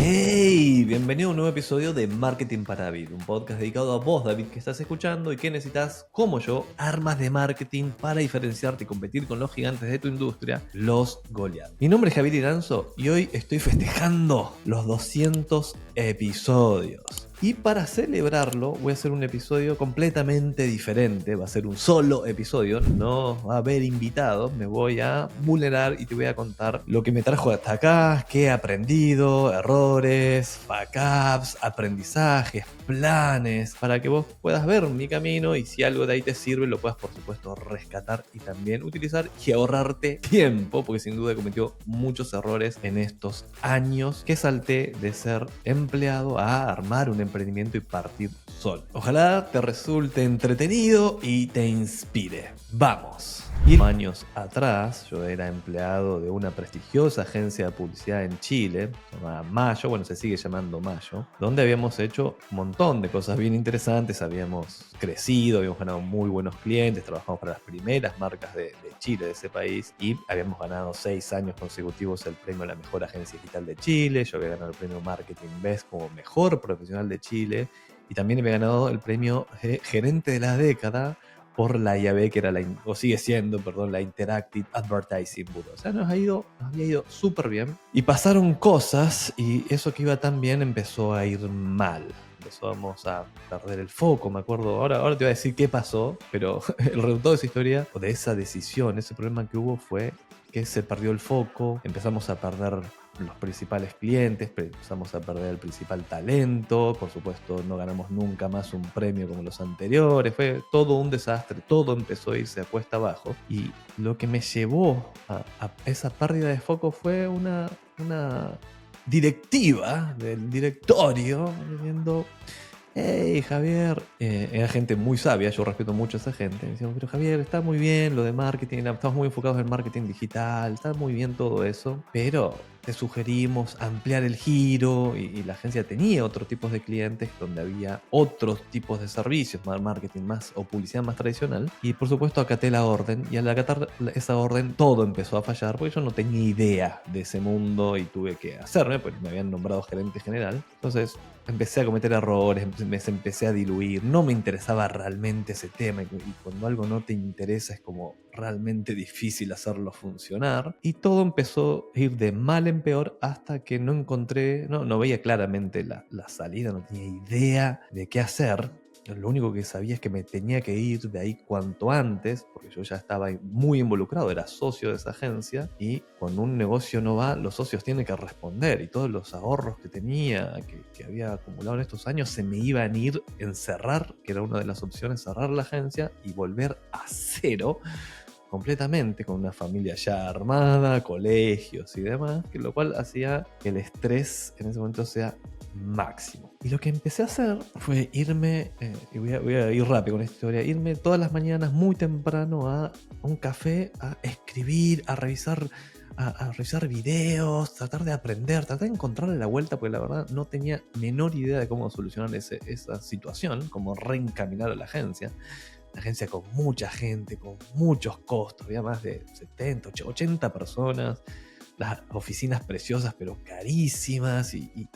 Hey, bienvenido a un nuevo episodio de Marketing para David, un podcast dedicado a vos, David, que estás escuchando y que necesitas, como yo, armas de marketing para diferenciarte y competir con los gigantes de tu industria, los Goliath. Mi nombre es Javier Iranzo y hoy estoy festejando los 200 episodios. Y para celebrarlo voy a hacer un episodio completamente diferente, va a ser un solo episodio, no va a haber invitados, me voy a vulnerar y te voy a contar lo que me trajo hasta acá, qué he aprendido, errores, backups, aprendizajes, planes, para que vos puedas ver mi camino y si algo de ahí te sirve lo puedas por supuesto rescatar y también utilizar y ahorrarte tiempo, porque sin duda he cometido muchos errores en estos años que salté de ser empleado a armar un emprendimiento y partir solo. Ojalá te resulte entretenido y te inspire. ¡Vamos! Y años atrás yo era empleado de una prestigiosa agencia de publicidad en Chile, llamada Mayo, bueno, se sigue llamando Mayo, donde habíamos hecho un montón de cosas bien interesantes, habíamos crecido, habíamos ganado muy buenos clientes, trabajamos para las primeras marcas de Chile, de ese país, y habíamos ganado 6 años consecutivos el premio a la mejor agencia digital de Chile. Yo había ganado el premio Marketing Best como mejor profesional de Chile, y también había ganado el premio gerente de la década por la IAB, que era o sigue siendo, perdón, la Interactive Advertising Bureau. O sea, nos había ido súper bien. Y pasaron cosas y eso que iba tan bien empezó a ir mal. Empezamos a perder el foco, me acuerdo. Ahora te voy a decir qué pasó, pero el resultado de esa historia, o de esa decisión, ese problema que hubo fue que se perdió el foco, empezamos a perder los principales clientes, empezamos a perder el principal talento, por supuesto no ganamos nunca más un premio como los anteriores, fue todo un desastre, todo empezó a irse a cuesta abajo y lo que me llevó a esa pérdida de foco fue una directiva del directorio diciendo: hey Javier, era gente muy sabia, yo respeto mucho a esa gente, me decían: pero Javier, está muy bien lo de marketing, estamos muy enfocados en marketing digital, está muy bien todo eso, pero te sugerimos ampliar el giro, y la agencia tenía otros tipos de clientes donde había otros tipos de servicios, más marketing más o publicidad más tradicional, y por supuesto acaté la orden, y al acatar esa orden todo empezó a fallar porque yo no tenía idea de ese mundo y tuve que hacerme, porque me habían nombrado gerente general. Entonces empecé a cometer errores, me empecé a diluir, no me interesaba realmente ese tema, y cuando algo no te interesa es como realmente difícil hacerlo funcionar, y todo empezó a ir de mal en peor hasta que no encontré, no veía claramente la salida, no tenía idea de qué hacer. Lo único que sabía es que me tenía que ir de ahí cuanto antes, porque yo ya estaba muy involucrado, era socio de esa agencia, y cuando un negocio no va, los socios tienen que responder, y todos los ahorros que tenía, que había acumulado en estos años, se me iban a ir en cerrar, que era una de las opciones, cerrar la agencia y volver a cero completamente, con una familia ya armada, colegios y demás, lo cual hacía que el estrés en ese momento sea máximo. Y lo que empecé a hacer fue irme, y voy a ir rápido con esta historia, irme todas las mañanas muy temprano a un café a escribir, a revisar videos, tratar de aprender, tratar de encontrarle la vuelta, porque la verdad no tenía menor idea de cómo solucionar esa situación, cómo reencaminar a la agencia. Una agencia con mucha gente, con muchos costos, había más de 70, 80 personas, las oficinas preciosas pero carísimas, y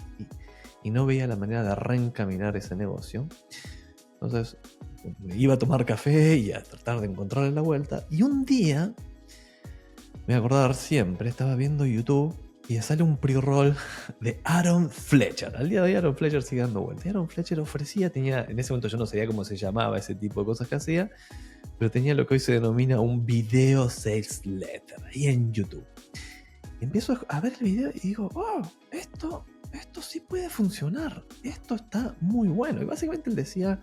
no veía la manera de reencaminar ese negocio. Entonces me iba a tomar café y a tratar de encontrarle la vuelta, y un día, me voy a acordar siempre, estaba viendo YouTube y sale un pre-roll de Aaron Fletcher. Al día de hoy Aaron Fletcher sigue dando vueltas. Aaron Fletcher tenía, en ese momento yo no sabía cómo se llamaba ese tipo de cosas que hacía, pero tenía lo que hoy se denomina un video sales letter ahí en YouTube. Y empiezo a ver el video y digo: oh, esto sí puede funcionar, esto está muy bueno. Y básicamente él decía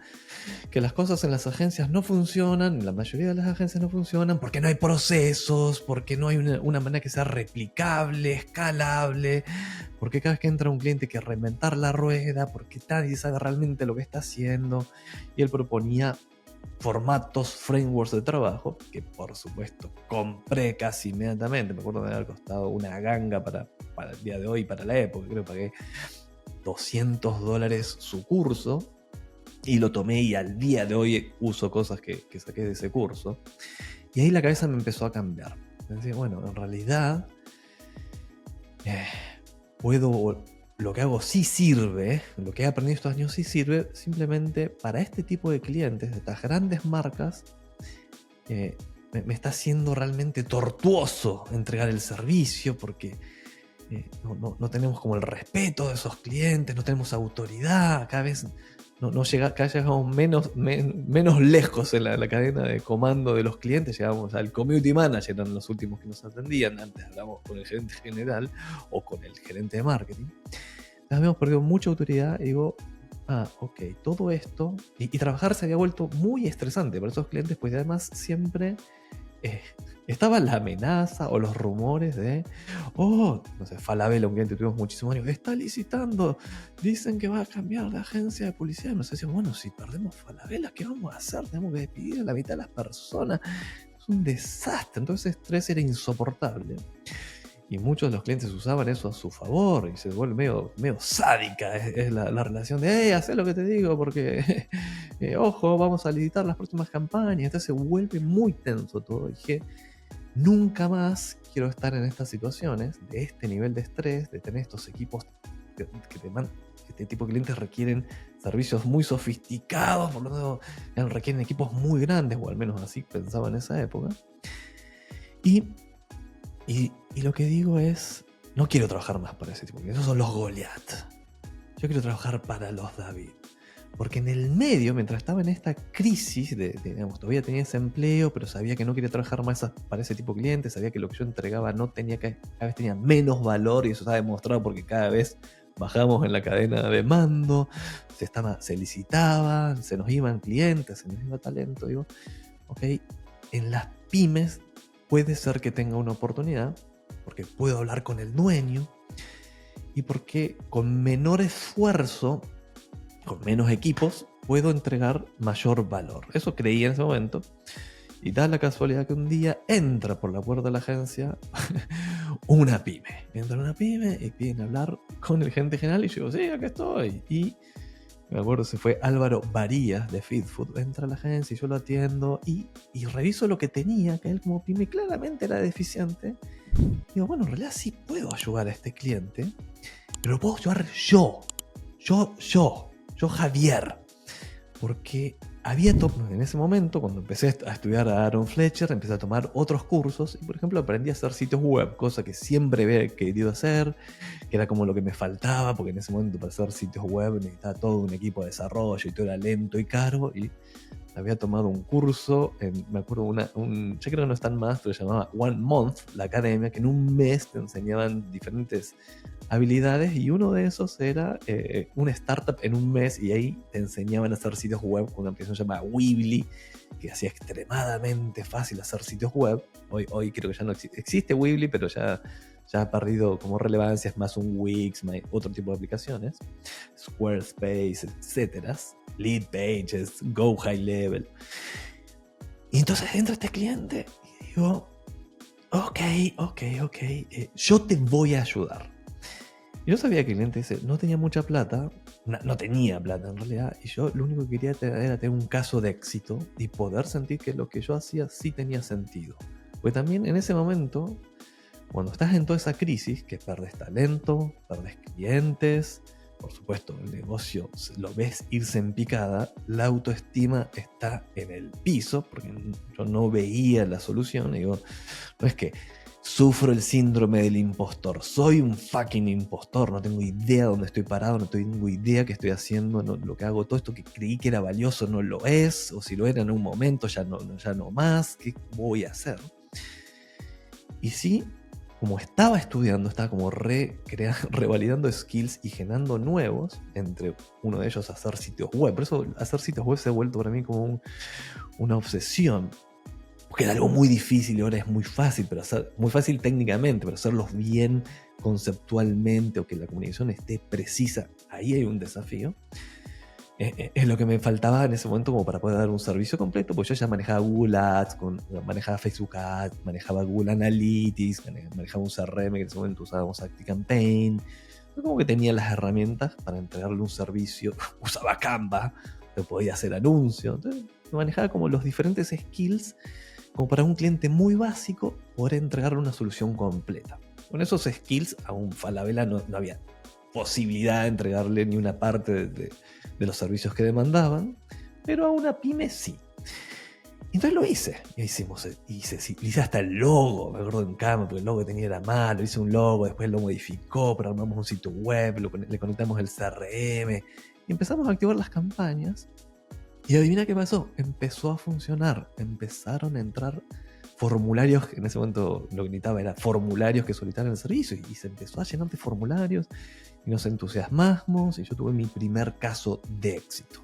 que las cosas en las agencias no funcionan, la mayoría de las agencias no funcionan porque no hay procesos, porque no hay una manera que sea replicable, escalable, porque cada vez que entra un cliente hay que reinventar la rueda, porque nadie sabe realmente lo que está haciendo. Y él proponía formatos, frameworks de trabajo, que por supuesto compré casi inmediatamente. Me acuerdo de haber costado una ganga para el día de hoy, para la época, creo que pagué $200 su curso, y lo tomé, y al día de hoy uso cosas que saqué de ese curso. Y ahí la cabeza me empezó a cambiar. Decía: bueno, en realidad puedo lo que hago sí sirve, lo que he aprendido estos años sí sirve, simplemente para este tipo de clientes, de estas grandes marcas, me está haciendo realmente tortuoso entregar el servicio porque no tenemos como el respeto de esos clientes, no tenemos autoridad, cada vez cada vez llegamos menos lejos en la cadena de comando de los clientes, llegamos al community manager, eran los últimos que nos atendían, antes hablábamos con el gerente general o con el gerente de marketing. Habíamos perdido mucha autoridad y digo, ok, todo esto, y trabajar se había vuelto muy estresante para esos clientes, pues además siempre estaba la amenaza o los rumores de, no sé, Falabella, un cliente que tuvimos muchísimos años, está licitando, dicen que va a cambiar de agencia de publicidad. Y nos decían, bueno, si perdemos Falabella, ¿qué vamos a hacer? Tenemos que despedir a la mitad de las personas. Es un desastre. Entonces ese estrés era insoportable. Y muchos de los clientes usaban eso a su favor y se vuelve medio sádica es la relación de, haz lo que te digo porque, ojo, vamos a licitar las próximas campañas. Entonces se vuelve muy tenso todo. Y dije, nunca más quiero estar en estas situaciones de este nivel de estrés, de tener estos equipos que este tipo de clientes requieren servicios muy sofisticados, por lo tanto requieren equipos muy grandes, o al menos así pensaba en esa época. Y lo que digo es, no quiero trabajar más para ese tipo, porque esos son los Goliath. Yo quiero trabajar para los David. Porque en el medio, mientras estaba en esta crisis, digamos, todavía tenía ese empleo, pero sabía que no quería trabajar más para ese tipo de clientes, sabía que lo que yo entregaba cada vez tenía menos valor, y eso está demostrado porque cada vez bajamos en la cadena de mando, se licitaban, se nos iban clientes, se nos iba talento. Digo, ok, en las pymes puede ser que tenga una oportunidad, porque puedo hablar con el dueño, y porque con menor esfuerzo, con menos equipos, puedo entregar mayor valor. Eso creía en ese momento. Y da la casualidad que un día entra por la puerta de la agencia una pyme. Entra una pyme y piden hablar con el gerente general y yo digo, sí, aquí estoy. Y me acuerdo, se fue Álvaro Varías de Feedfood. Entra a la agencia y yo lo atiendo y reviso lo que tenía, que él como pyme claramente era deficiente. Digo, bueno, en realidad sí puedo ayudar a este cliente, pero lo puedo ayudar yo, Javier. Porque en ese momento, cuando empecé a estudiar a Aaron Fletcher, empecé a tomar otros cursos y, por ejemplo, aprendí a hacer sitios web, cosa que siempre había querido hacer, que era como lo que me faltaba, porque en ese momento para hacer sitios web necesitaba todo un equipo de desarrollo y todo era lento y caro, y había tomado un curso, me acuerdo, ya creo que no están más, pero se llamaba One Month, la academia, que en un mes te enseñaban diferentes habilidades, y uno de esos era una startup en un mes, y ahí te enseñaban a hacer sitios web con una aplicación llamada Weebly, que hacía extremadamente fácil hacer sitios web. Hoy creo que ya no existe Weebly, pero ya ha perdido como relevancia, es más un Wix, otro tipo de aplicaciones, Squarespace, etcétera, Lead Pages, Go High Level. Y entonces entra este cliente y digo, ok, yo te voy a ayudar. Yo sabía que el cliente ese no tenía mucha plata, no tenía plata en realidad, y yo lo único que quería era tener un caso de éxito y poder sentir que lo que yo hacía sí tenía sentido. Porque también en ese momento, cuando estás en toda esa crisis, que perdes talento, perdes clientes, por supuesto el negocio lo ves irse en picada, la autoestima está en el piso, porque yo no veía la solución. Y digo, no es que sufro el síndrome del impostor, soy un fucking impostor, no tengo idea de dónde estoy parado, no tengo idea qué estoy haciendo, lo que hago, todo esto que creí que era valioso no lo es, o si lo era en un momento ya no más, ¿qué voy a hacer? Y sí, como estaba estudiando, estaba como revalidando skills y generando nuevos, entre uno de ellos hacer sitios web. Por eso hacer sitios web se ha vuelto para mí como una obsesión, porque era algo muy difícil y ahora es muy fácil, muy fácil técnicamente, pero hacerlos bien conceptualmente o que la comunicación esté precisa, ahí hay un desafío. Es lo que me faltaba en ese momento como para poder dar un servicio completo, pues yo ya manejaba Google Ads, manejaba Facebook Ads, manejaba Google Analytics, manejaba un CRM que en ese momento usábamos ActiveCampaign. Yo como que tenía las herramientas para entregarle un servicio, usaba Canva, que podía hacer anuncios, entonces manejaba como los diferentes skills como para un cliente muy básico poder entregarle una solución completa. Con esos skills aún Falabella no había posibilidad de entregarle ni una parte de los servicios que demandaban, pero a una pyme sí. Entonces lo hice. Hice hasta el logo, me acuerdo en Canva, porque el logo que tenía era malo. Hice un logo, después lo modificó, pero armamos un sitio web, le conectamos el CRM y empezamos a activar las campañas. Y adivina qué pasó, empezó a funcionar. Empezaron a entrar formularios, en ese momento lo que necesitaba era formularios que solicitaran el servicio, y se empezó a llenar de formularios y nos entusiasmamos y yo tuve mi primer caso de éxito.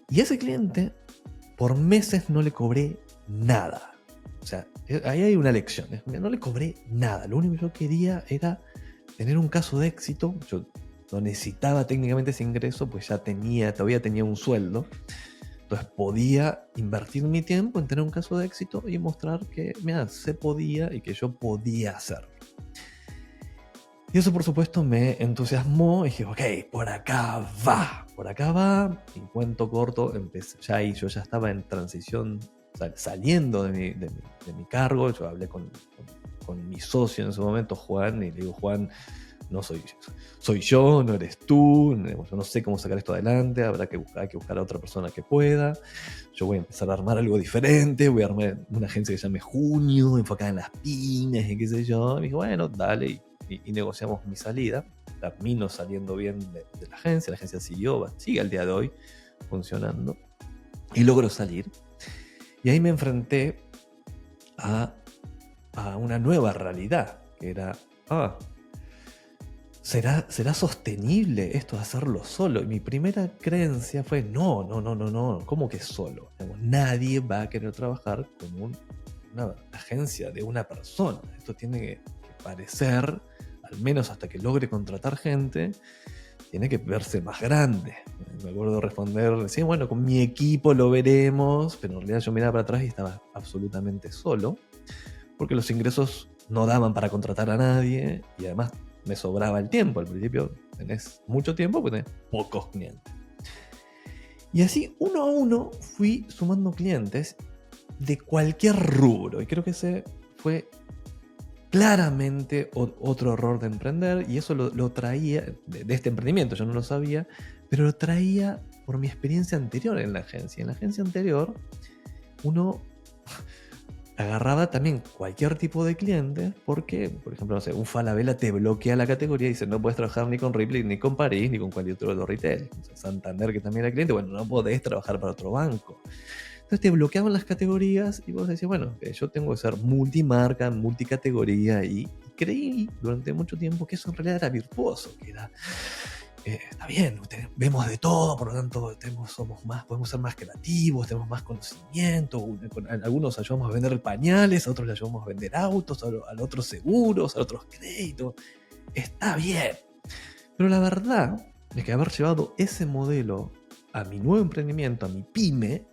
Y a ese cliente por meses no le cobré nada. O sea, ahí hay una lección. No le cobré nada. Lo único que yo quería era tener un caso de éxito. Yo no necesitaba técnicamente ese ingreso, pues todavía tenía un sueldo. Entonces podía invertir mi tiempo en tener un caso de éxito y mostrar que, mira, se podía y que yo podía hacerlo. Y eso, por supuesto, me entusiasmó y dije, ok, por acá va. Y cuento corto, empecé ya ahí, yo ya estaba en transición, saliendo de mi cargo. Yo hablé con mi socio en ese momento, Juan, y le digo, Juan, no soy yo, no eres tú, yo no sé cómo sacar esto adelante, hay que buscar a otra persona que pueda. Yo voy a empezar a armar algo diferente, voy a armar una agencia que se llame Junio, enfocada en las pymes y qué sé yo. Y me dijo, bueno, dale, y negociamos mi salida. Termino saliendo bien de la agencia siguió, sigue al día de hoy funcionando, y logro salir. Y ahí me enfrenté a una nueva realidad, que era, ¿será sostenible esto de hacerlo solo? Y mi primera creencia fue, no, ¿cómo que solo? Nadie va a querer trabajar con una agencia de una persona. Esto tiene que parecer, al menos hasta que logre contratar gente, tiene que verse más grande. Me acuerdo de responder, sí, bueno, con mi equipo lo veremos, pero en realidad yo miraba para atrás y estaba absolutamente solo, porque los ingresos no daban para contratar a nadie y además me sobraba el tiempo. Al principio tenés mucho tiempo, pero tenés pocos clientes. Y así, uno a uno, fui sumando clientes de cualquier rubro. Y creo que ese fue claramente otro error de emprender. Y eso lo traía de este emprendimiento, yo no lo sabía, pero lo traía por mi experiencia anterior en la agencia. En la agencia anterior, uno agarraba también cualquier tipo de cliente, porque, por ejemplo, no sé, un Falabella te bloquea la categoría y dice, no puedes trabajar ni con Ripley, ni con París, ni con cualquier otro retail. O sea, Santander, que también era cliente, bueno, no podés trabajar para otro banco. Entonces te bloqueaban las categorías y vos decías, bueno, yo tengo que ser multimarca, multicategoría, y creí durante mucho tiempo que eso en realidad era virtuoso, que era... está bien, vemos de todo, por lo tanto podemos ser más creativos, tenemos más conocimiento. Algunos ayudamos a vender pañales, a otros le ayudamos a vender autos, a otros seguros, a otros créditos. Está bien. Pero la verdad es que haber llevado ese modelo a mi nuevo emprendimiento, a mi pyme,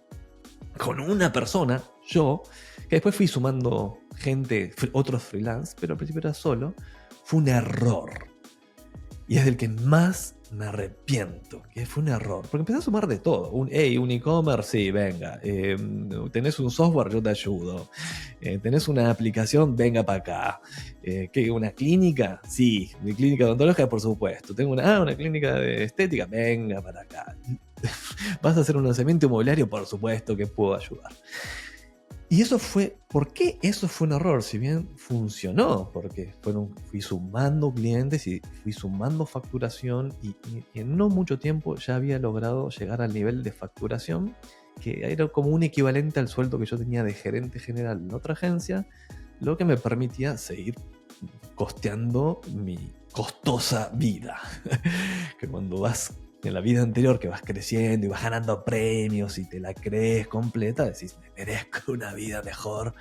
con una persona, yo, que después fui sumando gente, otros freelance, pero al principio era solo, fue un error. Y es del que más me arrepiento, que fue un error. Porque empecé a sumar de todo. Un e-commerce, sí, venga. Tenés un software, yo te ayudo. Tenés una aplicación, venga para acá. ¿Una clínica? Sí, mi clínica odontológica, por supuesto. Tengo una clínica de estética, venga para acá. ¿Vas a hacer un lanzamiento inmobiliario? Por supuesto que puedo ayudar. Y eso fue, ¿por qué eso fue un error? Si bien funcionó, porque fui sumando clientes y fui sumando facturación, y en no mucho tiempo ya había logrado llegar al nivel de facturación que era como un equivalente al sueldo que yo tenía de gerente general en otra agencia, lo que me permitía seguir costeando mi costosa vida. Que cuando vas en la vida anterior, que vas creciendo y vas ganando premios y te la crees completa, decís, me merezco una vida mejor,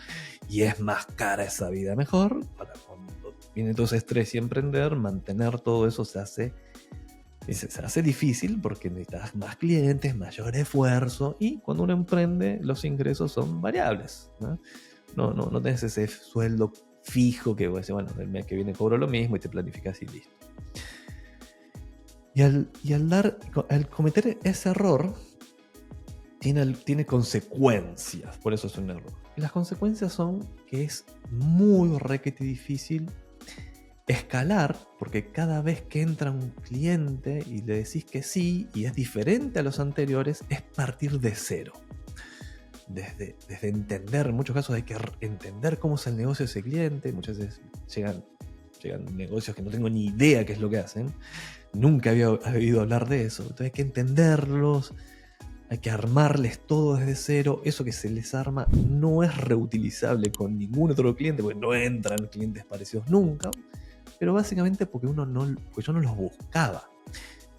y es más cara esa vida mejor. Para cuando viene todo ese estrés y emprender, mantener todo eso se hace difícil, porque necesitas más clientes, mayor esfuerzo, y cuando uno emprende los ingresos son variables, no tenés ese sueldo fijo que vos decís, bueno, el mes que viene cobro lo mismo, y te planificas y listo. Y al cometer ese error, tiene consecuencias, por eso es un error. Y las consecuencias son que es muy requete difícil Escalar, porque cada vez que entra un cliente y le decís que sí y es diferente a los anteriores, es partir de cero. Desde entender, en muchos casos hay que entender cómo es el negocio de ese cliente. Muchas veces llegan negocios que no tengo ni idea qué es lo que hacen. Nunca había oído hablar de eso. Entonces hay que entenderlos, hay que armarles todo desde cero. Eso que se les arma no es reutilizable con ningún otro cliente, porque no entran clientes parecidos nunca. Pero básicamente porque yo no los buscaba.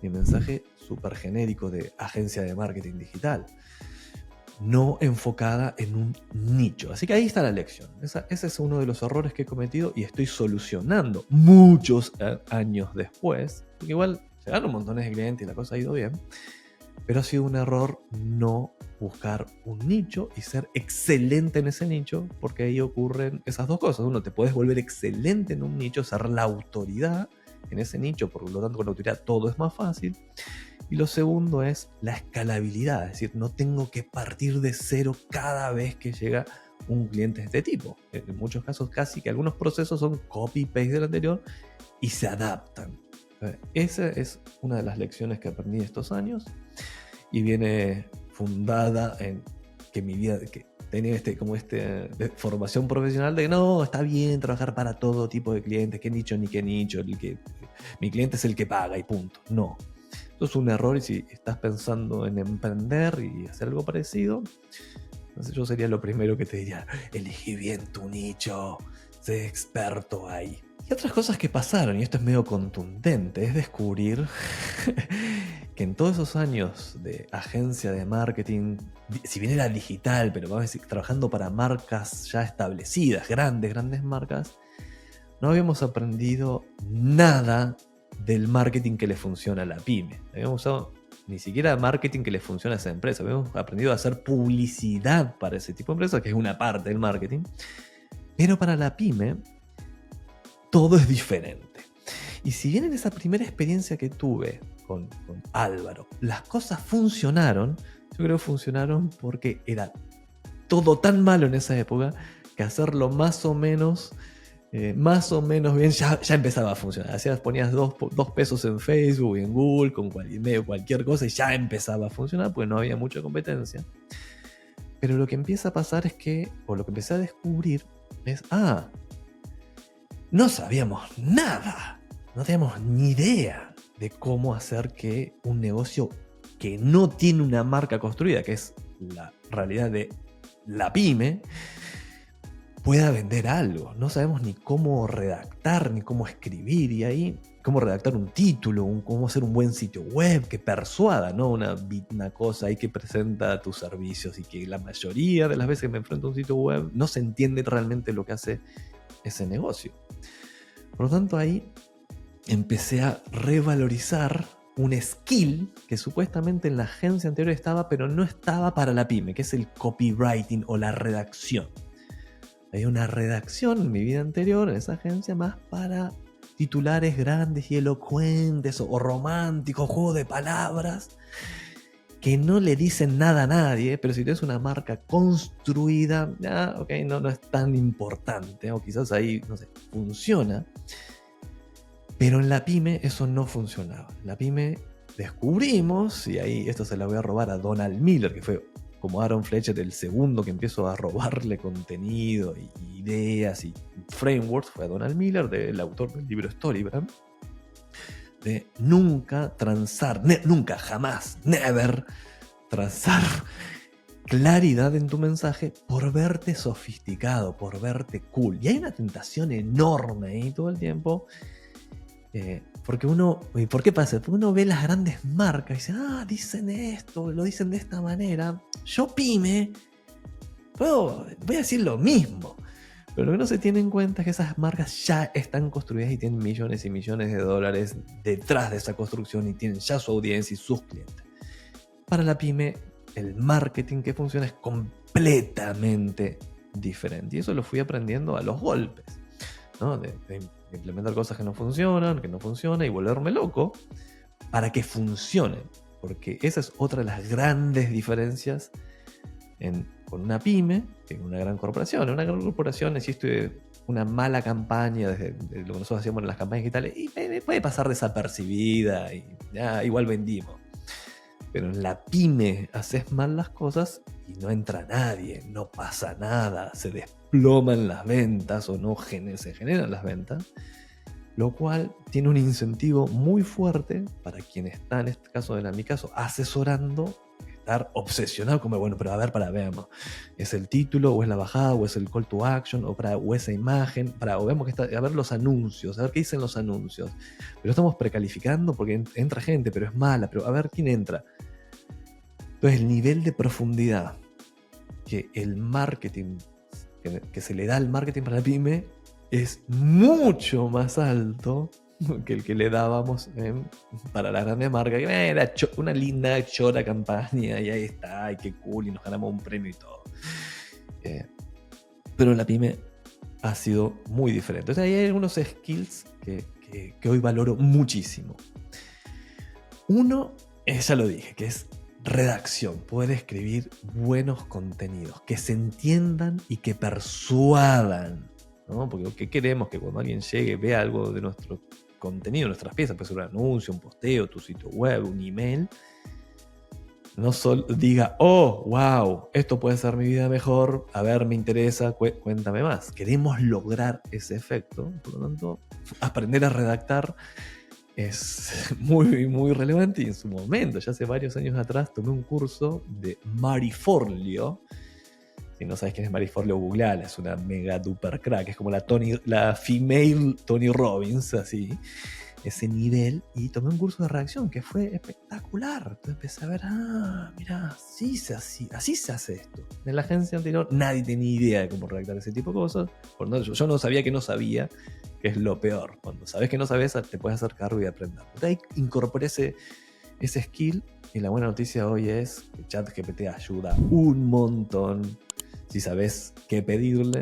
Mi mensaje súper genérico de agencia de marketing digital, no enfocada en un nicho. Así que ahí está la lección. Ese es uno de los errores que he cometido y estoy solucionando muchos años después. Porque igual llegaron montones de clientes y la cosa ha ido bien. Pero ha sido un error no buscar un nicho y ser excelente en ese nicho, porque ahí ocurren esas dos cosas. Uno, te puedes volver excelente en un nicho, ser la autoridad en ese nicho, por lo tanto con la autoridad todo es más fácil. Y lo segundo es la escalabilidad, es decir, no tengo que partir de cero cada vez que llega un cliente de este tipo. En muchos casos casi que algunos procesos son copy-paste del anterior y se adaptan. Esa es una de las lecciones que aprendí estos años y viene fundada en que mi vida, que tenía de formación profesional de no, está bien trabajar para todo tipo de clientes, qué nicho ni qué nicho, mi cliente es el que paga y punto. No. Esto es un error y si estás pensando en emprender y hacer algo parecido, entonces yo sería lo primero que te diría, elegí bien tu nicho, sé experto ahí. Y otras cosas que pasaron, y esto es medio contundente, es descubrir que en todos esos años de agencia de marketing, si bien era digital, pero vamos a decir, trabajando para marcas ya establecidas, grandes marcas, no habíamos aprendido nada del marketing que le funciona a la pyme. Habíamos usado ni siquiera marketing que le funciona a esa empresa. Habíamos aprendido a hacer publicidad para ese tipo de empresas, que es una parte del marketing. Pero para la pyme, todo es diferente. Y si bien en esa primera experiencia que tuve con Álvaro, las cosas funcionaron, yo creo que funcionaron porque era todo tan malo en esa época que hacerlo más o menos bien ya empezaba a funcionar. Ponías dos pesos en Facebook y en Google con cualquier cosa y ya empezaba a funcionar porque no había mucha competencia. Pero lo que empieza a pasar es que, o lo que empecé a descubrir es, no sabíamos nada, no teníamos ni idea de cómo hacer que un negocio que no tiene una marca construida, que es la realidad de la pyme, pueda vender algo. No sabemos ni cómo redactar, ni cómo escribir, y ahí cómo redactar un título, cómo hacer un buen sitio web que persuada, no una cosa ahí que presenta tus servicios y que la mayoría de las veces que me enfrento a un sitio web no se entiende realmente lo que hace ese negocio. Por lo tanto, ahí empecé a revalorizar un skill que supuestamente en la agencia anterior estaba, pero no estaba para la pyme, que es el copywriting o la redacción. Había una redacción en mi vida anterior en esa agencia más para titulares grandes y elocuentes o románticos, juegos de palabras que no le dicen nada a nadie, pero si tienes una marca construida, no es tan importante, o quizás ahí, no sé, funciona. Pero en la pyme eso no funcionaba. En la pyme descubrimos, y ahí esto se la voy a robar a Donald Miller, que fue como Aaron Fletcher el segundo que empiezo a robarle contenido y ideas y frameworks, fue a Donald Miller, el autor del libro Storybrand, de nunca jamás, never transar claridad en tu mensaje por verte sofisticado, por verte cool. Y hay una tentación enorme ahí todo el tiempo. ¿Por qué pasa? Porque uno ve las grandes marcas y dice, dicen esto, lo dicen de esta manera. Yo pyme, voy a decir lo mismo. Pero lo que no se tiene en cuenta es que esas marcas ya están construidas y tienen millones y millones de dólares detrás de esa construcción y tienen ya su audiencia y sus clientes. Para la pyme, el marketing que funciona es completamente diferente. Y eso lo fui aprendiendo a los golpes, ¿no? De implementar cosas que no funcionan y volverme loco para que funcionen. Porque esa es otra de las grandes diferencias con una pyme que en una gran corporación. En una gran corporación existe una mala campaña, desde lo que nosotros hacíamos en las campañas digitales, y puede pasar desapercibida y ya igual vendimos. Pero en la pyme haces mal las cosas y no entra nadie, no pasa nada, se desploman las ventas o no se generan las ventas, lo cual tiene un incentivo muy fuerte para quien está, en este caso, en mi caso, asesorando, estar obsesionado como, bueno, pero a ver, veamos, ¿es el título o es la bajada o es el call to action o esa imagen? O vemos que está, a ver los anuncios, a ver qué dicen los anuncios. Pero estamos precalificando porque entra gente, pero es mala, pero a ver quién entra. Entonces el nivel de profundidad que el marketing, que se le da al marketing para la pyme, es mucho más alto que el que le dábamos para la grande marca, que era una linda chora campaña y ahí está, y qué cool, y nos ganamos un premio y todo. Pero la pyme ha sido muy diferente. Entonces hay algunos skills que hoy valoro muchísimo. Uno, ya lo dije, que es redacción, poder escribir buenos contenidos, que se entiendan y que persuadan, ¿no? Porque ¿qué queremos? Que cuando alguien llegue, vea algo de nuestro contenido, nuestras piezas, puede ser un anuncio, un posteo, tu sitio web, un email, no solo diga, oh, wow, esto puede ser mi vida mejor, a ver, me interesa, cuéntame más. Queremos lograr ese efecto, por lo tanto, aprender a redactar es muy, muy relevante, y en su momento, ya hace varios años atrás, tomé un curso de Marie Forleo. Si no sabes quién es Marie Forleo, googleala, es una mega duper crack, es como la female Tony Robbins, así, ese nivel, y tomé un curso de redacción que fue espectacular. Entonces empecé a ver, mira, así se hace esto. En la agencia anterior nadie tenía idea de cómo redactar ese tipo de cosas. Yo no sabía que no sabía, que es lo peor. Cuando sabes que no sabes, te puedes hacer cargo y aprender. Entonces ahí incorporé ese skill, y la buena noticia hoy es que ChatGPT ayuda un montón. Si sabes qué pedirle,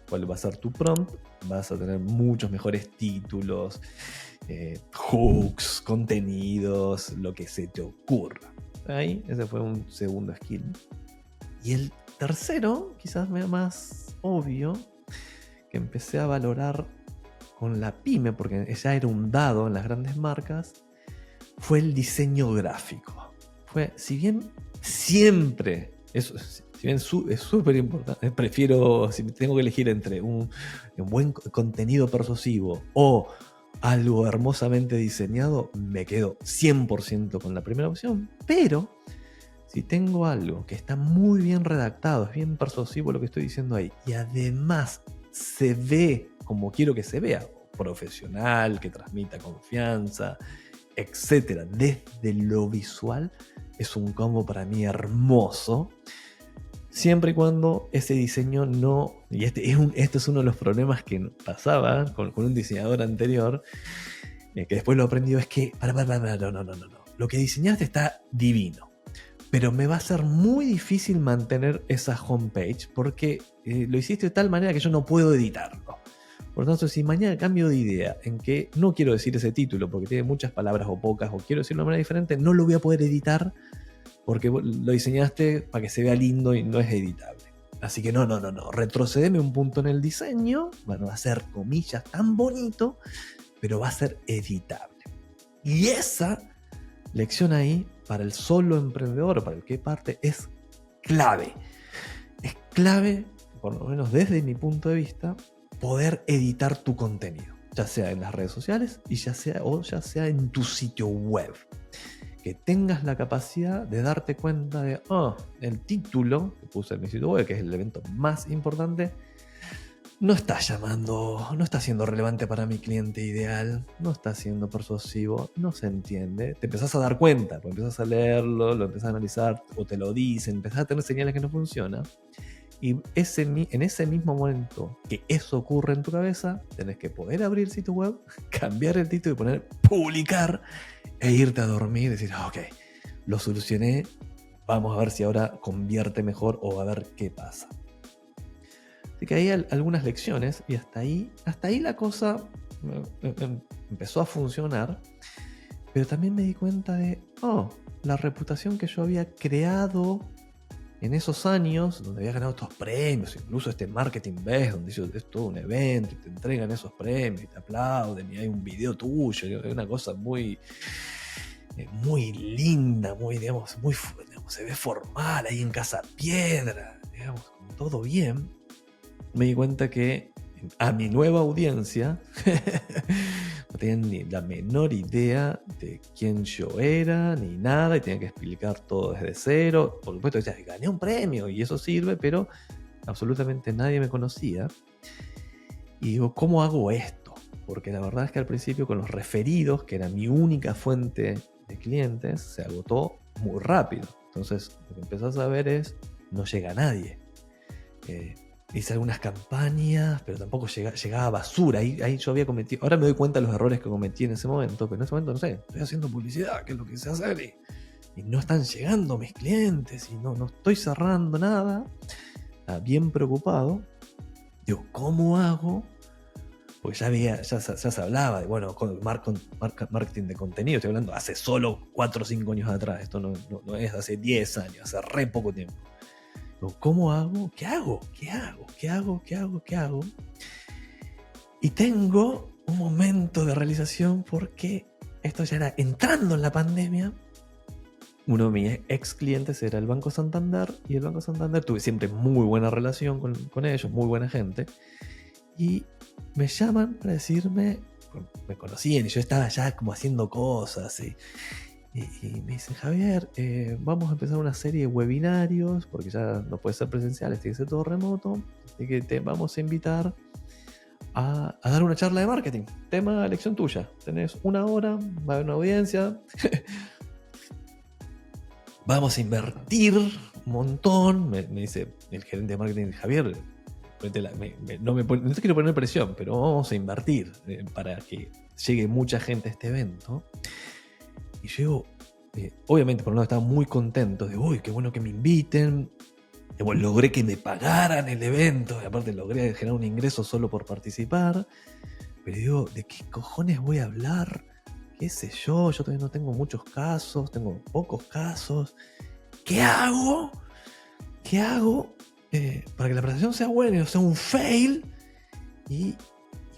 cuál va a ser tu prompt, vas a tener muchos mejores títulos, hooks, contenidos, lo que se te ocurra. Ahí, ese fue un segundo skill. Y el tercero, quizás más obvio, que empecé a valorar con la pyme, porque ya era un dado en las grandes marcas, fue el diseño gráfico. Si bien siempre, si bien es súper importante, prefiero, si tengo que elegir entre un buen contenido persuasivo o algo hermosamente diseñado, me quedo 100% con la primera opción. Pero si tengo algo que está muy bien redactado, es bien persuasivo lo que estoy diciendo ahí, y además se ve como quiero que se vea, profesional, que transmita confianza, etcétera, desde lo visual, es un combo para mí hermoso, siempre y cuando ese diseño no, y este es uno de los problemas que pasaba con un diseñador anterior, que después lo aprendió, es que, no, lo que diseñaste está divino, pero me va a ser muy difícil mantener esa homepage porque lo hiciste de tal manera que yo no puedo editarlo. Por lo tanto, si mañana cambio de idea en que no quiero decir ese título porque tiene muchas palabras o pocas, o quiero decirlo de manera diferente, no lo voy a poder editar porque lo diseñaste para que se vea lindo y no es editable. Así que no, retrocedeme un punto en el diseño, bueno, va a ser, comillas, tan bonito, pero va a ser editable. Y esa lección ahí, para el solo emprendedor o para el que parte, es clave. Es clave, por lo menos desde mi punto de vista, poder editar tu contenido, ya sea en las redes sociales y ya sea en tu sitio web. Que tengas la capacidad de darte cuenta de, el título que puse en mi sitio web, que es el evento más importante, no está siendo relevante para mi cliente ideal, no está siendo persuasivo, no se entiende. Te empezás a dar cuenta, pues empezás a leerlo, lo empezás a analizar, o te lo dicen, empezás a tener señales que no funcionan. Y en ese mismo momento que eso ocurre en tu cabeza, tenés que poder abrir el sitio web, cambiar el título y poner publicar, e irte a dormir y decir, ok, lo solucioné, vamos a ver si ahora convierte mejor o a ver qué pasa. Así que hay algunas lecciones, y hasta ahí la cosa empezó a funcionar, pero también me di cuenta de, la reputación que yo había creado en esos años donde había ganado estos premios, incluso este Marketing Best, donde es todo un evento y te entregan esos premios y te aplauden y hay un video tuyo, y es una cosa muy linda, digamos, se ve formal ahí en Casa Piedra, digamos, todo bien. Me di cuenta que a mi nueva audiencia no tenían ni la menor idea de quién yo era, ni nada, y tenía que explicar todo desde cero. Por supuesto, decía, gané un premio y eso sirve, pero absolutamente nadie me conocía. Y digo, ¿cómo hago esto? Porque la verdad es que al principio con los referidos, que era mi única fuente de clientes, se agotó muy rápido. Entonces lo que empezás a ver es, no llega a nadie. Hice algunas campañas, pero tampoco llegaba basura. Ahí yo había cometido, ahora me doy cuenta de los errores que cometí en ese momento, pero en ese momento no sé, estoy haciendo publicidad, que es lo que sé hacer, y no están llegando mis clientes, y no estoy cerrando nada. Estaba bien preocupado. Digo, ¿cómo hago? Porque ya se hablaba de, bueno, con marketing de contenido, estoy hablando hace solo 4 o 5 años atrás, esto no es hace 10 años, hace re poco tiempo. ¿Cómo hago? ¿Qué hago? Y tengo un momento de realización porque esto ya era entrando en la pandemia. Uno de mis ex clientes era el Banco Santander, y el Banco Santander tuve siempre muy buena relación con ellos, muy buena gente, y me llaman para decirme, me conocían y yo estaba ya como haciendo cosas y me dicen, Javier, vamos a empezar una serie de webinarios, porque ya no puede ser presenciales, tiene que ser todo remoto, así que te vamos a invitar a dar una charla de marketing, tema elección tuya, tenés 1 hora, va a haber una audiencia, vamos a invertir un montón, me dice el gerente de marketing, Javier, no te quiero poner presión, pero vamos a invertir para que llegue mucha gente a este evento. Y yo, obviamente, por un lado estaba muy contento de, uy, qué bueno que me inviten. Bueno, logré que me pagaran el evento, y aparte logré generar un ingreso solo por participar. Pero digo, ¿de qué cojones voy a hablar? ¿Qué sé yo? Yo todavía no tengo muchos casos, tengo pocos casos. ¿Qué hago? Para que la presentación sea buena y no sea un fail? ¿Y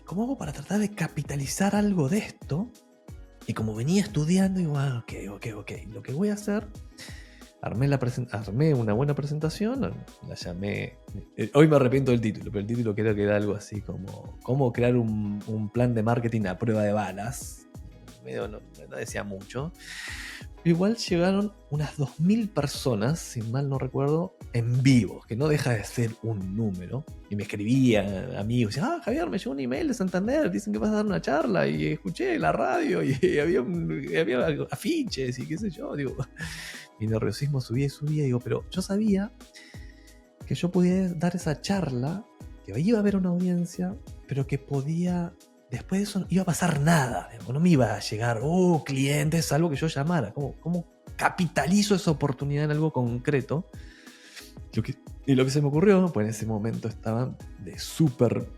cómo hago para tratar de capitalizar algo de esto? Y como venía estudiando, digo, ok. Lo que voy a hacer, armé una buena presentación, la llamé... Hoy me arrepiento del título, pero el título creo que era algo así como ¿cómo crear un plan de marketing a prueba de balas? Medio no decía mucho. Igual llegaron unas 2.000 personas, si mal no recuerdo, en vivo, que no deja de ser un número. Y me escribían amigos, Javier, me llegó un email de Santander, dicen que vas a dar una charla, y escuché la radio, y había afiches, y qué sé yo. Digo, mi nerviosismo subía, digo, pero yo sabía que yo podía dar esa charla, que iba a haber una audiencia, pero que podía... Después de eso no iba a pasar nada, no me iba a llegar, clientes, salvo que yo llamara. ¿Cómo capitalizo esa oportunidad en algo concreto? Y lo que se me ocurrió, pues en ese momento estaban de súper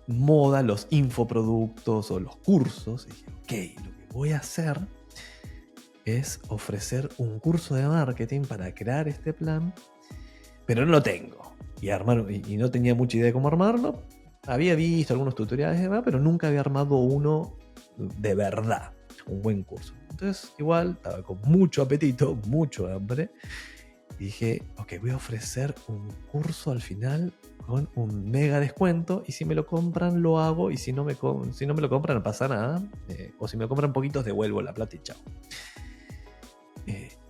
moda los infoproductos o los cursos. Y dije, lo que voy a hacer es ofrecer un curso de marketing para crear este plan, pero no lo tengo. Y no tenía mucha idea de cómo armarlo. Había visto algunos tutoriales y demás, pero nunca había armado uno de verdad, un buen curso. Entonces, igual, estaba con mucho apetito, mucho hambre, y dije, ok, voy a ofrecer un curso al final con un mega descuento, y si me lo compran, lo hago, y si no me lo compran, no pasa nada, o si me compran poquitos, devuelvo la plata y chao.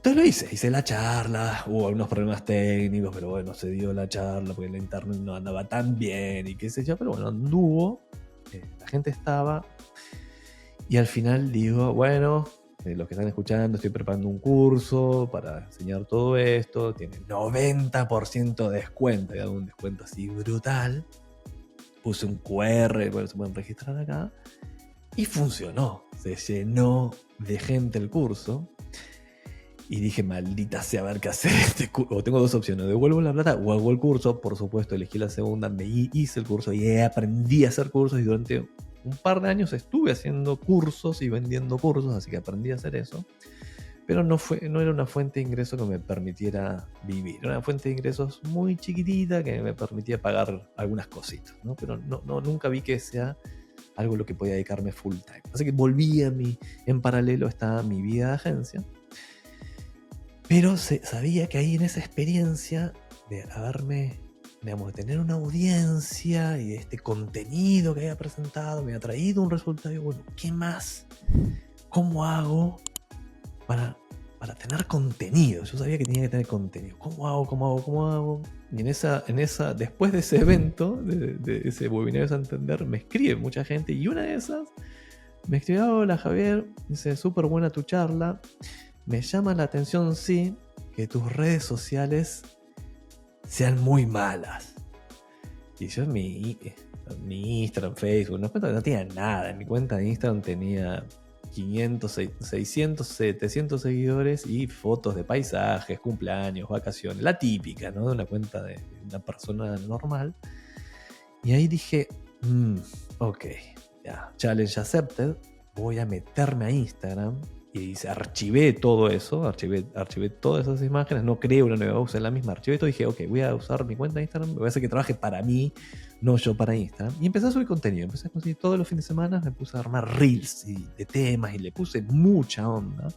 Entonces hice la charla, hubo algunos problemas técnicos, pero bueno, se dio la charla porque la internet no andaba tan bien y qué sé yo, pero bueno, anduvo, la gente estaba, y al final digo, bueno, los que están escuchando, estoy preparando un curso para enseñar todo esto, tiene 90% de descuento, y hago un descuento así brutal, puse un QR, bueno, se pueden registrar acá, y funcionó, se llenó de gente el curso. Y dije, maldita sea, a ver qué hacer este curso. O tengo dos opciones, devuelvo la plata o hago el curso. Por supuesto, elegí la segunda, me hice el curso y aprendí a hacer cursos. Y durante un par de años estuve haciendo cursos y vendiendo cursos, así que aprendí a hacer eso. pero no era una fuente de ingreso que me permitiera vivir. Era una fuente de ingresos muy chiquitita que me permitía pagar algunas cositas, ¿no? Pero nunca vi que sea algo a lo que podía dedicarme full time. Así que volví en paralelo estaba mi vida de agencia. Pero sabía que ahí en esa experiencia de haberme, digamos, de tener una audiencia y de este contenido que había presentado, me había traído un resultado. Y bueno, ¿qué más? ¿Cómo hago para tener contenido? Yo sabía que tenía que tener contenido. ¿Cómo hago? Y en esa, después de ese evento, de ese webinario de Santander, me escribe mucha gente. Y una de esas me escribió: hola Javier, dice, súper buena tu charla. Me llama la atención, sí, que tus redes sociales sean muy malas. Y yo en mi Instagram, Facebook, no tenía nada. En mi cuenta de Instagram tenía 500, 600, 700 seguidores y fotos de paisajes, cumpleaños, vacaciones. La típica, ¿no? De una cuenta de una persona normal. Y ahí dije, ok, ya, challenge accepted. Voy a meterme a Instagram. Y archivé todo eso, archivé todas esas imágenes, no creo una nueva, usé la misma, archivé todo y dije, ok, voy a usar mi cuenta de Instagram, voy a hacer que trabaje para mí, no yo para Instagram. Y empecé a subir contenido, empecé a conseguir todos los fines de semana, me puse a armar reels de temas y le puse mucha onda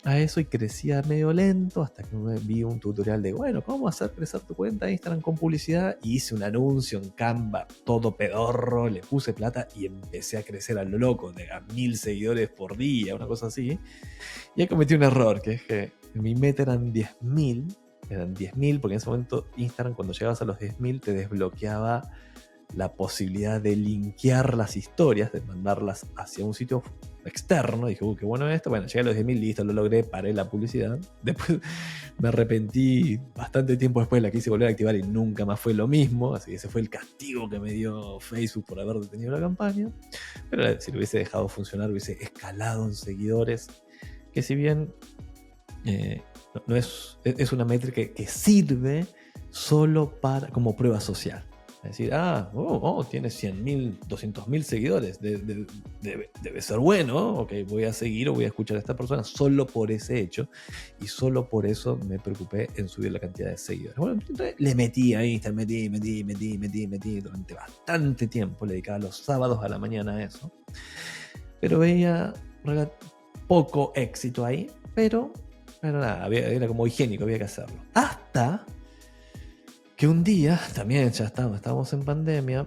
a eso y crecía medio lento hasta que vi un tutorial de, bueno, ¿cómo hacer crecer tu cuenta de Instagram con publicidad? Y hice un anuncio en Canva, todo pedorro, le puse plata y empecé a crecer a lo loco, de a 1000 seguidores por día, una cosa así. Y ahí cometí un error, que es que mi meta eran 10.000, porque en ese momento Instagram, cuando llegabas a los 10.000, te desbloqueaba la posibilidad de linkear las historias, de mandarlas hacia un sitio externo. Dije, qué bueno esto. Bueno, llegué a los 10.000, listo, lo logré, paré la publicidad. Después me arrepentí bastante tiempo después, la quise volver a activar y nunca más fue lo mismo. Así que ese fue el castigo que me dio Facebook por haber detenido la campaña. Pero si lo hubiese dejado funcionar, hubiese escalado en seguidores. Que si bien no es una métrica que sirve solo como prueba social. Es decir, tiene 100.000, 200.000 seguidores, debe ser bueno, ok, voy a seguir o voy a escuchar a esta persona solo por ese hecho, y solo por eso me preocupé en subir la cantidad de seguidores. Bueno, entonces le metí ahí, metí durante bastante tiempo, le dedicaba los sábados a la mañana a eso, pero veía poco éxito ahí, pero nada, era como higiénico, había que hacerlo. Hasta que un día, también ya estábamos en pandemia,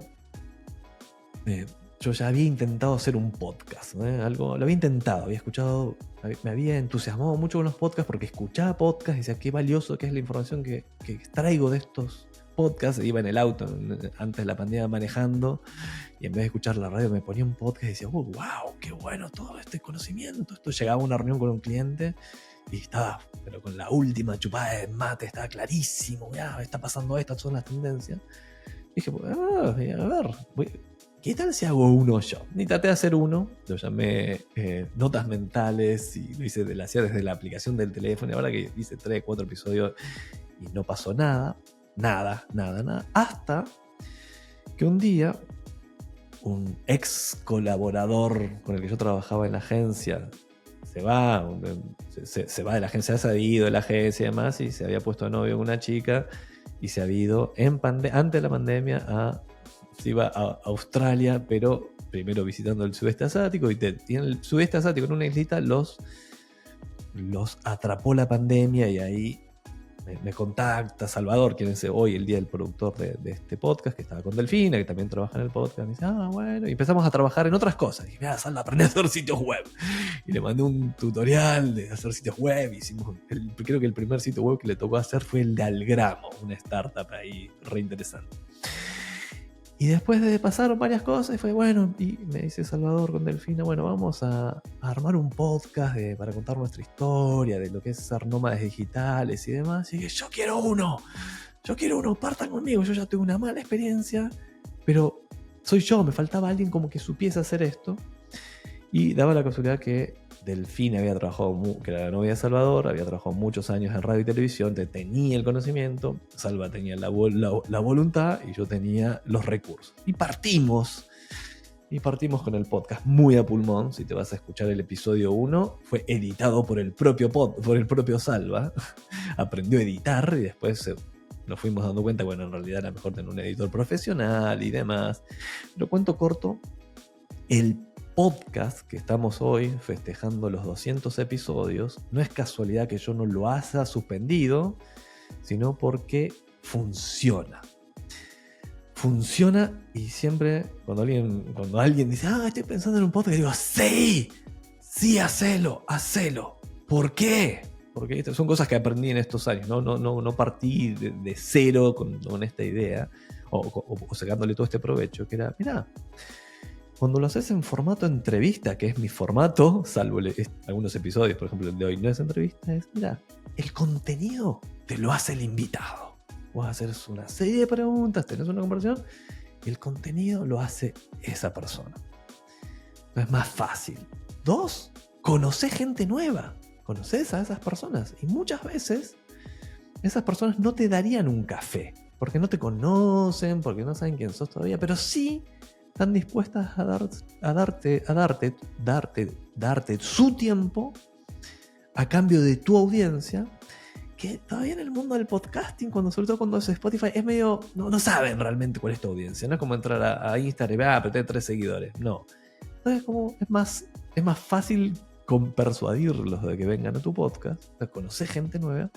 yo ya había intentado hacer un podcast, lo había intentado, había escuchado, me había entusiasmado mucho con los podcasts porque escuchaba podcasts y decía qué valioso que es la información que traigo de estos podcasts. Iba en el auto antes de la pandemia manejando y en vez de escuchar la radio me ponía un podcast y decía, wow, qué bueno todo este conocimiento. Esto llegaba a una reunión con un cliente y estaba, pero con la última chupada de mate, estaba clarísimo, ya está pasando esto, estas son las tendencias. Y dije, a ver, ¿qué tal si hago uno yo? Ni traté de hacer uno, lo llamé Notas Mentales y lo hice desde la aplicación del teléfono. Y ahora que hice 3, 4 episodios y no pasó nada, hasta que un día un ex colaborador con el que yo trabajaba en la agencia se va de la agencia, se ha ido de la agencia y demás, y se había puesto de novio con una chica y se había ido antes de la pandemia se iba a Australia, pero primero visitando el sudeste asiático, y en el sudeste asiático, en una islita, los atrapó la pandemia. Y ahí me contacta Salvador, quien es hoy el día del productor de este podcast, que estaba con Delfina, que también trabaja en el podcast. Me dice, bueno, y empezamos a trabajar en otras cosas. Y dije, Salva, aprendí a hacer sitios web. Y le mandé un tutorial de hacer sitios web. Creo que el primer sitio web que le tocó hacer fue el de Algramo, una startup ahí re interesante. Y después de pasaron varias cosas, y fue bueno, y me dice Salvador con Delfina, bueno, vamos a armar un podcast para contar nuestra historia, de lo que es ser nómades digitales y demás. Y dije, yo quiero uno, partan conmigo, yo ya tuve una mala experiencia, pero soy yo, me faltaba alguien como que supiese hacer esto. Y daba la casualidad que Delfina había trabajado, que era la novia de Salvador, había trabajado muchos años en radio y televisión, tenía el conocimiento, Salva tenía la voluntad y yo tenía los recursos. Y partimos y partimos con el podcast muy a pulmón. Si te vas a escuchar el episodio 1, fue editado por el propio Salva. Aprendió a editar y después nos fuimos dando cuenta, bueno, en realidad era mejor tener un editor profesional y demás. Pero cuento corto, el podcast que estamos hoy festejando los 200 episodios, no es casualidad que yo no lo haya suspendido, sino porque funciona. Funciona, y siempre cuando alguien dice, estoy pensando en un podcast, digo, sí, hacelo. ¿Por qué? Porque son cosas que aprendí en estos años, no partí de cero con esta idea o sacándole todo este provecho, que era, mirá, cuando lo haces en formato entrevista, que es mi formato, salvo algunos episodios, por ejemplo el de hoy no es entrevista, mirá, el contenido te lo hace el invitado. Vos haces una serie de preguntas, tenés una conversación y el contenido lo hace esa persona. Entonces es más fácil. 2, conocés gente nueva. Conoces a esas personas y muchas veces esas personas no te darían un café porque no te conocen, porque no saben quién sos todavía, pero sí están dispuestas a darte su tiempo a cambio de tu audiencia, que todavía en el mundo del podcasting, sobre todo cuando es Spotify, es medio, no saben realmente cuál es tu audiencia. No es como entrar a Instagram y pero tenés 3 seguidores. No. Entonces es más fácil persuadirlos de que vengan a tu podcast. Conocés gente nueva.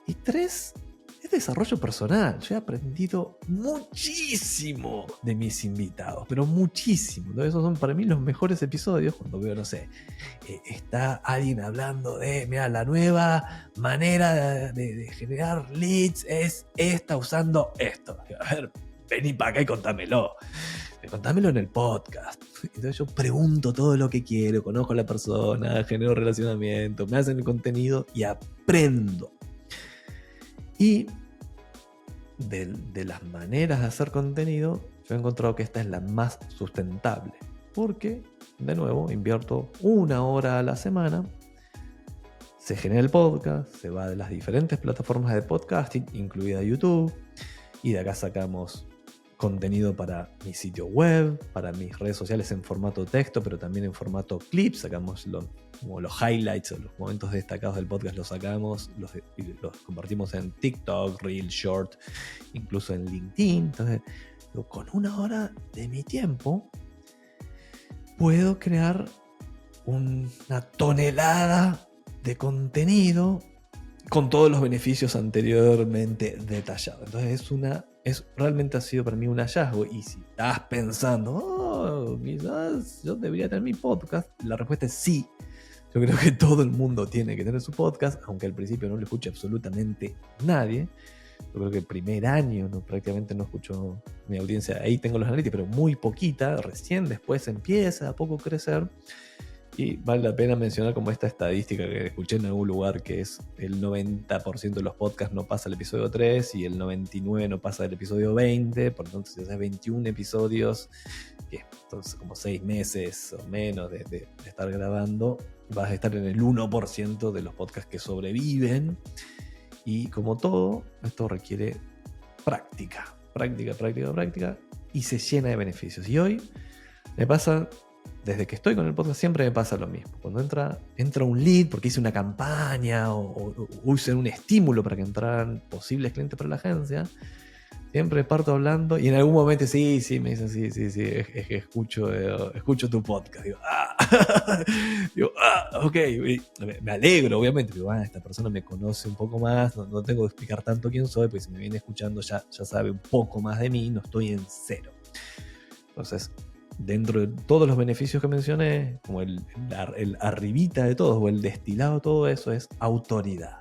Y 3, es desarrollo personal. Yo he aprendido muchísimo de mis invitados, pero muchísimo. Entonces esos son para mí los mejores episodios cuando veo, no sé, está alguien hablando de, mira, la nueva manera de generar leads es esta usando esto. A ver, vení para acá y contámelo en el podcast. Entonces yo pregunto todo lo que quiero, conozco a la persona, genero relacionamiento, me hacen el contenido y aprendo. Y de las maneras de hacer contenido, yo he encontrado que esta es la más sustentable. Porque, de nuevo, invierto 1 hora a la semana, se genera el podcast, se va de las diferentes plataformas de podcasting, incluida YouTube, y de acá sacamos contenido para mi sitio web, para mis redes sociales en formato texto, pero también en formato clip. Sacamos como los highlights o los momentos destacados del podcast, los sacamos, los compartimos en TikTok, Reel, Short, incluso en LinkedIn. Entonces, con 1 hora de mi tiempo puedo crear una tonelada de contenido con todos los beneficios anteriormente detallados. Entonces realmente ha sido para mí un hallazgo. Y si estás pensando, quizás yo debería tener mi podcast, la respuesta es sí. Yo creo que todo el mundo tiene que tener su podcast, aunque al principio no lo escuche absolutamente nadie. Yo creo que el primer año prácticamente no escucho mi audiencia. Ahí tengo los analytics, pero muy poquita. Recién después empieza a poco crecer. Y vale la pena mencionar como esta estadística que escuché en algún lugar, que es el 90% de los podcasts no pasa al episodio 3 y el 99% no pasa al episodio 20. Por entonces, si haces 21 episodios, que entonces como 6 meses o menos de estar grabando, vas a estar en el 1% de los podcasts que sobreviven. Y como todo, esto requiere práctica, y se llena de beneficios. Y hoy me pasa, desde que estoy con el podcast, siempre me pasa lo mismo. Cuando entra un lead, porque hice una campaña o hice un estímulo para que entraran posibles clientes para la agencia, siempre parto hablando y en algún momento sí, me dicen sí, es que escucho tu podcast. Digo, ok, me alegro, obviamente. Digo, esta persona me conoce un poco más, no tengo que explicar tanto quién soy, porque si me viene escuchando ya sabe un poco más de mí, no estoy en cero. Entonces, dentro de todos los beneficios que mencioné, como el arribita de todos o el destilado de todo eso, es autoridad.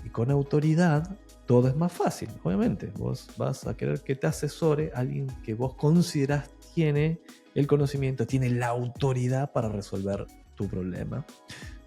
Y con autoridad todo es más fácil, obviamente. Vos vas a querer que te asesore alguien que vos considerás tiene el conocimiento, tiene la autoridad para resolver tu problema.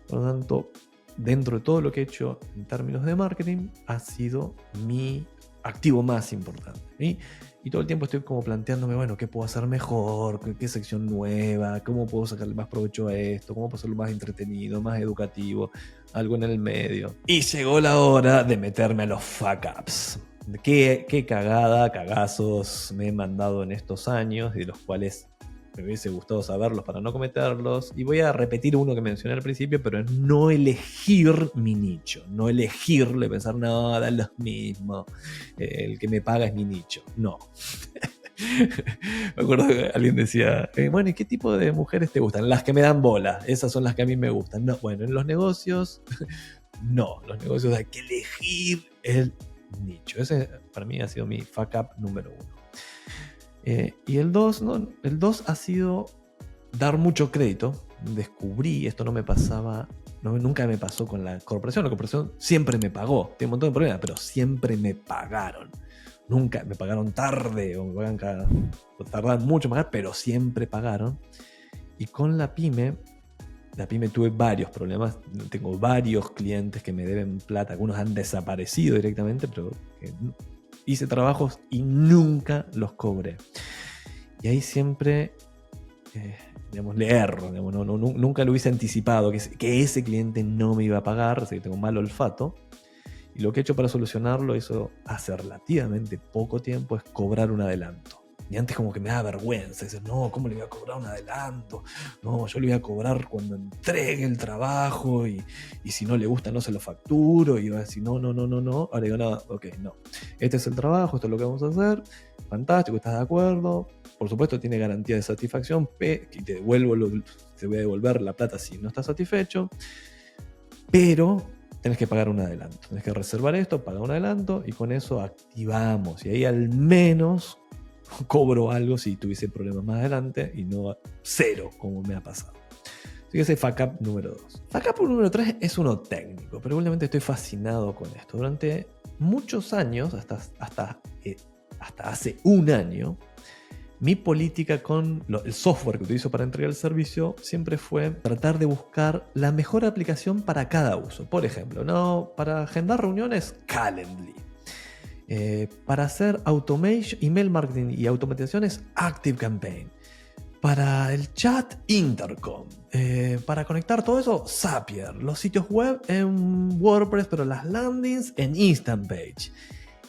Por lo tanto, dentro de todo lo que he hecho en términos de marketing, ha sido mi activo más importante. Y todo el tiempo estoy como planteándome, bueno, ¿qué puedo hacer mejor? ¿Qué sección nueva? ¿Cómo puedo sacarle más provecho a esto? ¿Cómo puedo hacerlo más entretenido, más educativo? Algo en el medio. Y llegó la hora de meterme a los fuck ups. ¿Qué cagazos me he mandado en estos años, de los cuales me hubiese gustado saberlos para no cometerlos. Y voy a repetir uno que mencioné al principio, pero es no elegir mi nicho. No elegirle, pensar, no, da lo mismo. El que me paga es mi nicho. No. Me acuerdo que alguien decía, bueno, ¿y qué tipo de mujeres te gustan? Las que me dan bola. Esas son las que a mí me gustan. No, bueno, en los negocios, no. Los negocios hay que elegir el nicho. Ese para mí ha sido mi fuck up número 1. Y el 2, ¿no? El 2 ha sido dar mucho crédito. Descubrí, esto no me pasaba, nunca me pasó con la corporación. La corporación siempre me pagó. Tiene un montón de problemas, pero siempre me pagaron. Nunca me pagaron tarde, o me pagan tardan mucho en pagar, pero siempre pagaron. Y con la pyme tuve varios problemas. Tengo varios clientes que me deben plata. Algunos han desaparecido directamente, pero hice trabajos y nunca los cobré. Y ahí siempre, le erro. Nunca lo hubiese anticipado que ese cliente no me iba a pagar, así que tengo mal olfato. Y lo que he hecho para solucionarlo, eso hace relativamente poco tiempo, es cobrar un adelanto. Y antes como que me da vergüenza, decir, no, ¿cómo le voy a cobrar un adelanto? No, yo le voy a cobrar cuando entregue el trabajo y si no le gusta no se lo facturo. Y va a decir, no. Ahora digo, no, ok, no. Este es el trabajo, esto es lo que vamos a hacer. Fantástico, ¿estás de acuerdo? Por supuesto tiene garantía de satisfacción, y te voy a devolver la plata si no estás satisfecho. Pero tenés que pagar un adelanto. Tenés que reservar esto, pagar un adelanto y con eso activamos. Y ahí al menos cobro algo si tuviese problemas más adelante y no 0 como me ha pasado. Así que ese fuck up número 2. Fuck up número 3 es uno técnico, pero igualmente estoy fascinado con esto. Durante muchos años, hasta hace un año, mi política con el software que utilizo para entregar el servicio siempre fue tratar de buscar la mejor aplicación para cada uso. Por ejemplo, para agendar reuniones, Calendly. Para hacer automation, email marketing y automatizaciones, ActiveCampaign. Para el chat, Intercom. Para conectar todo eso, Zapier. Los sitios web en WordPress, pero las landings en Instantpage.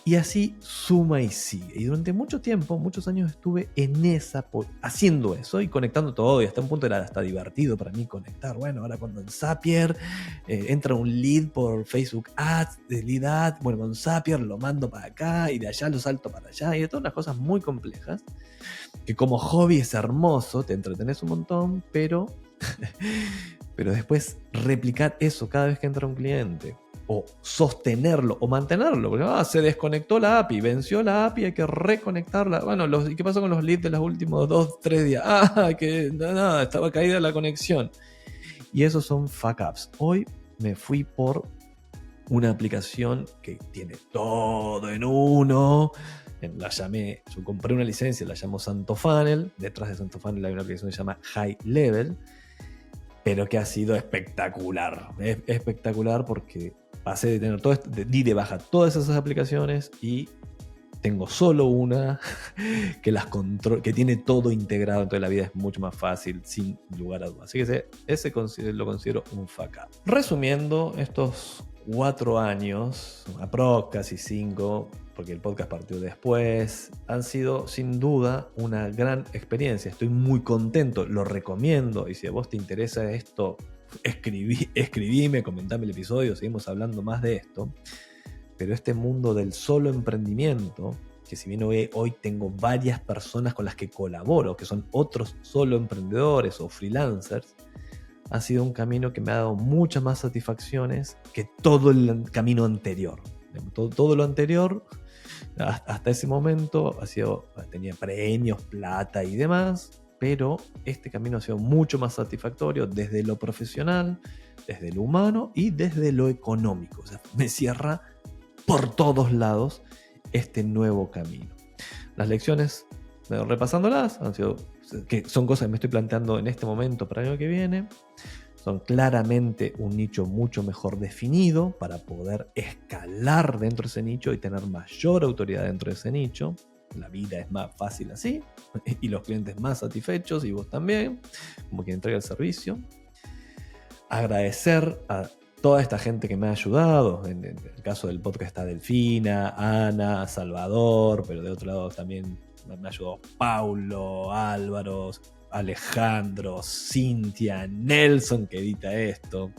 Y así suma y sigue. Y durante mucho tiempo, muchos años estuve haciendo eso y conectando todo. Y hasta un punto era hasta divertido para mí conectar. Bueno, ahora cuando en Zapier entra un lead por Facebook Ads, de lead Ads, bueno, con Zapier lo mando para acá y de allá lo salto para allá. Y de todas unas cosas muy complejas. Que como hobby es hermoso, te entretenés un montón, pero después replicar eso cada vez que entra un cliente. O sostenerlo o mantenerlo, porque se desconectó la API, venció la API, hay que reconectarla. Bueno, ¿y qué pasó con los leads de los últimos 2-3 días? Que nada, estaba caída la conexión. Y esos son fuck ups. Hoy me fui por una aplicación que tiene todo en uno. Yo compré una licencia, la llamo Santofunnel. Detrás de Santofunnel hay una aplicación que se llama High Level, pero que ha sido espectacular. Es espectacular porque pasé de tener di de baja todas esas aplicaciones y tengo solo una que tiene todo integrado, entonces la vida es mucho más fácil, sin lugar a dudas. Así que ese lo considero un fuck up. Resumiendo, estos 4 años, casi 5, porque el podcast partió después, han sido sin duda una gran experiencia. Estoy muy contento, lo recomiendo, y si a vos te interesa esto, escribime, comentame el episodio, seguimos hablando más de esto. Pero este mundo del solo emprendimiento, que si bien hoy tengo varias personas con las que colaboro, que son otros solo emprendedores o freelancers, ha sido un camino que me ha dado muchas más satisfacciones que todo el camino anterior. Todo lo anterior, hasta ese momento, tenía premios, plata y demás, pero este camino ha sido mucho más satisfactorio desde lo profesional, desde lo humano y desde lo económico. O sea, me cierra por todos lados este nuevo camino. Las lecciones, repasándolas, son cosas que me estoy planteando en este momento para el año que viene. Son claramente un nicho mucho mejor definido para poder escalar dentro de ese nicho y tener mayor autoridad dentro de ese nicho. La vida es más fácil así y los clientes más satisfechos y vos también, como quien entrega el servicio. Agradecer a toda esta gente que me ha ayudado. En el caso del podcast está Delfina, Ana, Salvador, pero de otro lado también me ha ayudado Paulo, Álvaro, Alejandro, Cintia, Nelson que edita esto.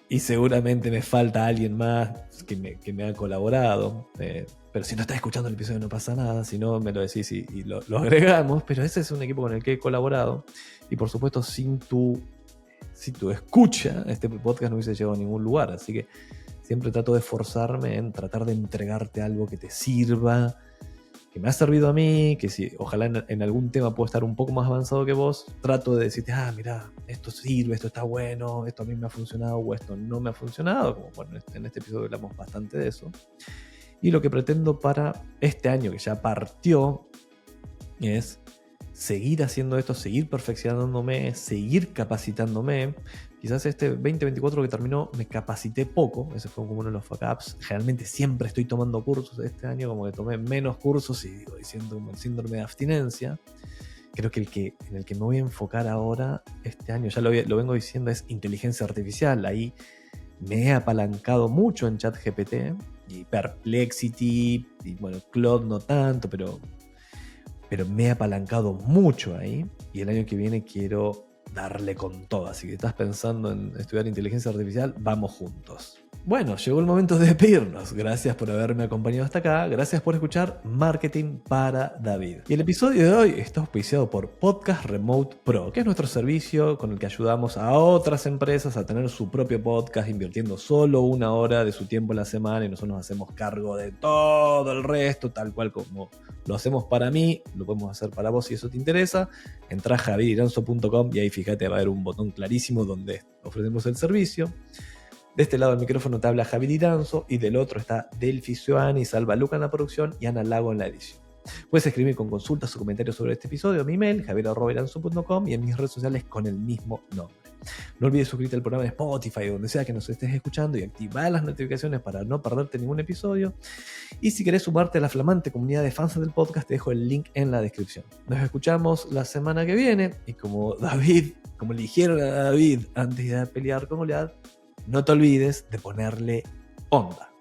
Y seguramente me falta alguien más que me ha colaborado. Pero si no estás escuchando el episodio no pasa nada, si no me lo decís y lo agregamos. Pero ese es un equipo con el que he colaborado. Y por supuesto, sin tu escucha, este podcast no hubiese llegado a ningún lugar. Así que siempre trato de esforzarme en tratar de entregarte algo que te sirva, que me ha servido a mí, que si ojalá en algún tema puedo estar un poco más avanzado que vos, trato de decirte, mirá, esto sirve, esto está bueno, esto a mí me ha funcionado o esto no me ha funcionado, como bueno, en este episodio hablamos bastante de eso. Y lo que pretendo para este año que ya partió es seguir haciendo esto, seguir perfeccionándome, seguir capacitándome. Quizás este 2024 que terminó me capacité poco, ese fue como uno de los fuck ups. Generalmente siempre estoy tomando cursos, este año como que tomé menos cursos y diciendo como el síndrome de abstinencia. Creo que en el que me voy a enfocar ahora este año, ya lo vengo diciendo, es inteligencia artificial. Ahí me he apalancado mucho en ChatGPT y Perplexity, y bueno, Claude no tanto, pero me he apalancado mucho ahí, y el año que viene quiero darle con todo. Así que estás pensando en estudiar inteligencia artificial, vamos juntos. Bueno, llegó el momento de despedirnos. Gracias por haberme acompañado hasta acá. Gracias por escuchar Marketing para David. Y el episodio de hoy está auspiciado por Podcast Remote Pro, que es nuestro servicio con el que ayudamos a otras empresas a tener su propio podcast invirtiendo solo 1 hora de su tiempo en la semana, y nosotros nos hacemos cargo de todo el resto, tal cual como lo hacemos para mí, lo podemos hacer para vos si eso te interesa. Entrá a javiriranzo.com y ahí fíjate, va a haber un botón clarísimo donde ofrecemos el servicio. De este lado del micrófono te habla Javier Iranzo y del otro está Delphi Sioani, Salva Luca en la producción y Ana Lago en la edición. Puedes escribir con consultas o comentarios sobre este episodio a mi email, javier@iranzo.com, y en mis redes sociales con el mismo nombre. No olvides suscribirte al programa de Spotify o donde sea que nos estés escuchando y activar las notificaciones para no perderte ningún episodio. Y si querés sumarte a la flamante comunidad de fans del podcast, te dejo el link en la descripción. Nos escuchamos la semana que viene y como le dijeron a David antes de pelear con Goliat, no te olvides de ponerle onda.